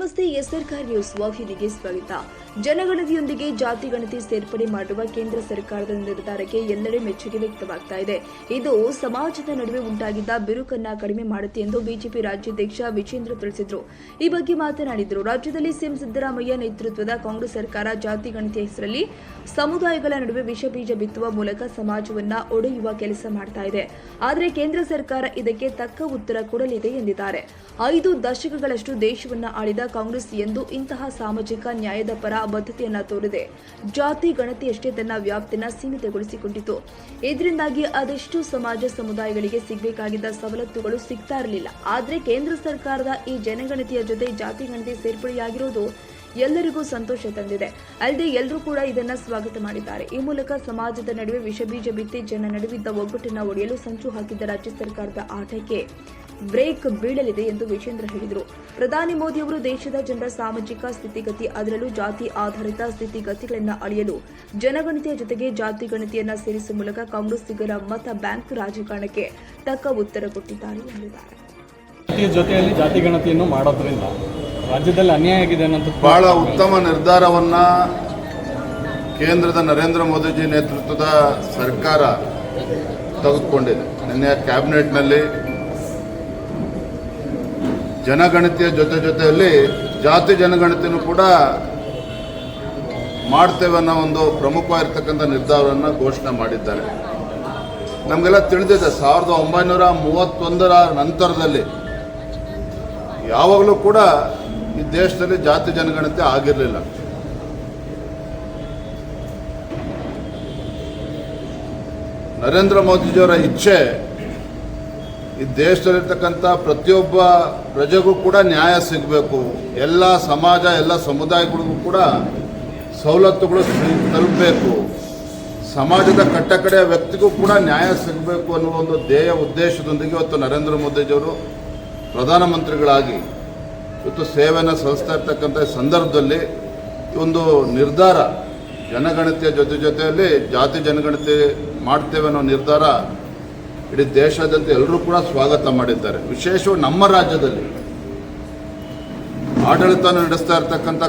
ನಮಸ್ತೆ ಎಸ್ಆರ್ಕಾರ್ ನ್ಯೂಸ್ ವಾಹಿನಿಗೆ ಸ್ವಾಗತ. ಜನಗಣತಿಯೊಂದಿಗೆ ಜಾತಿ ಗಣತಿ ಸೇರ್ಪಡೆ ಮಾಡುವ ಕೇಂದ್ರ ಸರ್ಕಾರದ ನಿರ್ಧಾರಕ್ಕೆ ಎಲ್ಲೆಡೆ ಮೆಚ್ಚುಗೆ ವ್ಯಕ್ತವಾಗ್ತಾ ಇದೆ. ಇದು ಸಮಾಜದ ನಡುವೆ ಉಂಟಾಗಿದ್ದ ಬಿರುಕನ್ನ ಕಡಿಮೆ ಮಾಡುತ್ತೆ ಎಂದು ಬಿಜೆಪಿ ರಾಜ್ಯಾಧ್ಯಕ್ಷ ವಿಜೇಂದ್ರ ತಿಳಿಸಿದರು. ಈ ಬಗ್ಗೆ ಮಾತನಾಡಿದರು. ರಾಜ್ಯದಲ್ಲಿ ಸಿಎಂ ಸಿದ್ದರಾಮಯ್ಯ ನೇತೃತ್ವದ ಕಾಂಗ್ರೆಸ್ ಸರ್ಕಾರ ಜಾತಿ ಗಣತಿಯ ಹೆಸರಲ್ಲಿ ಸಮುದಾಯಗಳ ನಡುವೆ ವಿಷ ಬೀಜ ಬಿತ್ತುವ ಮೂಲಕ ಸಮಾಜವನ್ನ ಒಡೆಯುವ ಕೆಲಸ ಮಾಡ್ತಾ ಇದೆ. ಆದರೆ ಕೇಂದ್ರ ಸರ್ಕಾರ ಇದಕ್ಕೆ ತಕ್ಕ ಉತ್ತರ ಕೊಡಲಿದೆ ಎಂದಿದ್ದಾರೆ. 5 ದಶಕಗಳಷ್ಟು ದೇಶವನ್ನ ಆಳಿದ ಕಾಂಗ್ರೆಸ್ ಎಂದು ಇಂತಹ ಸಾಮಾಜಿಕ ನ್ಯಾಯದ ಪರ ಬದ್ಧತೆಯನ್ನ ತೋರಿದೆ. ಜಾತಿ ಗಣತಿಯಷ್ಟೇ ತನ್ನ ವ್ಯಾಪ್ತಿಯನ್ನು ಸೀಮಿತಗೊಳಿಸಿಕೊಂಡಿತು. ಇದರಿಂದಾಗಿ ಅದೆಷ್ಟು ಸಮಾಜ ಸಮುದಾಯಗಳಿಗೆ ಸಿಗಬೇಕಾಗಿದ್ದ ಸವಲತ್ತುಗಳು ಸಿಗ್ತಾ ಇರಲಿಲ್ಲ. ಆದರೆ ಕೇಂದ್ರ ಸರ್ಕಾರದ ಈ ಜನಗಣತಿಯ ಜೊತೆ ಜಾತಿ ಗಣತಿ ಸೇರ್ಪಡೆಯಾಗಿರುವುದು ಎಲ್ಲರಿಗೂ ಸಂತೋಷ ತಂದಿದೆ. ಅಲ್ಲದೆ ಎಲ್ಲರೂ ಕೂಡ ಇದನ್ನ ಸ್ವಾಗತ ಮಾಡಿದ್ದಾರೆ. ಈ ಮೂಲಕ ಸಮಾಜದ ನಡುವೆ ವಿಷಬೀಜ ಬಿತ್ತಿ ಜನ ನಡುವಿದ್ದ ಒಗ್ಗಟ್ಟನ್ನು ಒಡೆಯಲು ಸಂಚು ಹಾಕಿದ್ದ ರಾಜ್ಯ ಸರ್ಕಾರದ ಆಟಕ್ಕೆ ಬ್ರೇಕ್ ಬೀಳಲಿದೆ ಎಂದು ವಿಜೇಂದ್ರ ಹೇಳಿದರು. ಪ್ರಧಾನಿ ಮೋದಿ ಅವರು ದೇಶದ ಜನರ ಸಾಮಾಜಿಕ ಸ್ಥಿತಿಗತಿ, ಅದರಲ್ಲೂ ಜಾತಿ ಆಧಾರಿತ ಸ್ಥಿತಿಗತಿಗಳನ್ನು ಅಳೆಯಲು ಜನಗಣತಿಯ ಜೊತೆಗೆ ಜಾತಿ ಗಣತಿಯನ್ನ ಸೇರಿಸುವ ಮೂಲಕ ಕಾಂಗ್ರೆಸ್ಸಿಗರ ಮತ ಬ್ಯಾಂಕ್ ರಾಜಕಾರಣಕ್ಕೆ ತಕ್ಕ ಉತ್ತರ ಕೊಟ್ಟಿದ್ದಾರೆ ಎಂದಿದ್ದಾರೆ. ಜೊತೆಯಲ್ಲಿ ಜಾತಿ ಗಣತಿಯನ್ನು ಮಾಡೋದ್ರಿಂದ ರಾಜ್ಯದಲ್ಲಿ ಅನ್ಯಾಯ ಆಗಿದೆ ಅನ್ನೋದು ಬಹಳ ಉತ್ತಮ ನಿರ್ಧಾರವನ್ನ ಕೇಂದ್ರದ ನರೇಂದ್ರ ಮೋದಿಜಿ ನೇತೃತ್ವದ ಸರ್ಕಾರ ತೆಗೆದುಕೊಂಡಿದೆ. ನಿನ್ನೆ ಕ್ಯಾಬಿನೆಟ್ನಲ್ಲಿ ಜನಗಣತಿಯ ಜೊತೆಯಲ್ಲಿ ಜಾತಿ ಜನಗಣತಿನೂ ಕೂಡ ಮಾಡ್ತೇವೆ ಅನ್ನೋ ಒಂದು ಪ್ರಮುಖವಾಗಿರ್ತಕ್ಕಂಥ ನಿರ್ಧಾರವನ್ನು ಘೋಷಣೆ ಮಾಡಿದ್ದಾರೆ. ನಮಗೆಲ್ಲ ತಿಳಿದಿದೆ, 1931ರ ನಂತರದಲ್ಲಿ ಯಾವಾಗಲೂ ಕೂಡ ಈ ದೇಶದಲ್ಲಿ ಜಾತಿ ಜನಗಣತಿ ಆಗಿರಲಿಲ್ಲ. ನರೇಂದ್ರ ಮೋದಿಜಿಯವರ ಇಚ್ಛೆ ಈ ದೇಶದಲ್ಲಿರ್ತಕ್ಕಂಥ ಪ್ರತಿಯೊಬ್ಬ ಪ್ರಜೆಗೂ ಕೂಡ ನ್ಯಾಯ ಸಿಗಬೇಕು, ಎಲ್ಲ ಸಮಾಜ ಎಲ್ಲ ಸಮುದಾಯಗಳಿಗೂ ಕೂಡ ಸವಲತ್ತುಗಳು ತಲುಪಬೇಕು, ಸಮಾಜದ ಕಟ್ಟಕಡೆಯ ವ್ಯಕ್ತಿಗೂ ಕೂಡ ನ್ಯಾಯ ಸಿಗಬೇಕು ಅನ್ನುವ ಒಂದು ಧ್ಯೇಯ ಉದ್ದೇಶದೊಂದಿಗೆ ಇವತ್ತು ನರೇಂದ್ರ ಮೋದಿಜಿಯವರು ಪ್ರಧಾನಮಂತ್ರಿಗಳಾಗಿ ಇವತ್ತು ಸೇವೆಯನ್ನು ಸಲ್ಲಿಸ್ತಾ ಇರ್ತಕ್ಕಂಥ ಸಂದರ್ಭದಲ್ಲಿ ಒಂದು ನಿರ್ಧಾರ, ಜನಗಣತಿಯ ಜೊತೆಯಲ್ಲಿ ಜಾತಿ ಜನಗಣತಿ ಮಾಡ್ತೇವೆ ಅನ್ನೋ ನಿರ್ಧಾರ ಇಡೀ ದೇಶಾದ್ಯಂತ ಎಲ್ಲರೂ ಕೂಡ ಸ್ವಾಗತ ಮಾಡಿದ್ದಾರೆ. ವಿಶೇಷವಾಗಿ ನಮ್ಮ ರಾಜ್ಯದಲ್ಲಿ ಆಡಳಿತ ನಡೆಸ್ತಾ ಇರ್ತಕ್ಕಂಥ